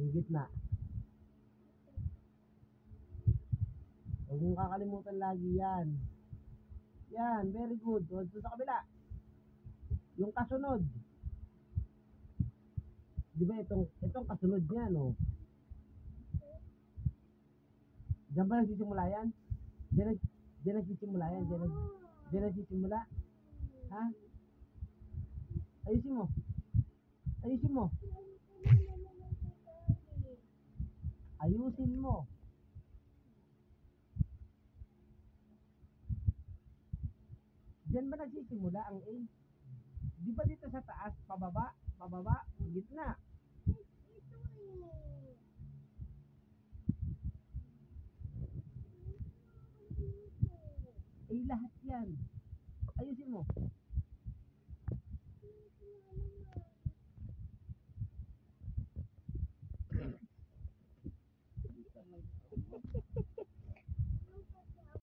Yung gitna. Huwag mong kakalimutan lagi yan. Yan, very good. O, doon sa kabila. Yung kasunod. Di ba itong kasunod niya, no? Diyan ba nagsisimula yan? Diyan nagsisimula yan? Diyan nagsisimula? Ha? Ayusin mo. Ayusin mo. Ayusin mo. Diyan ba nagsisimula ang A? Di ba dito sa taas, pababa, pababa, gitna?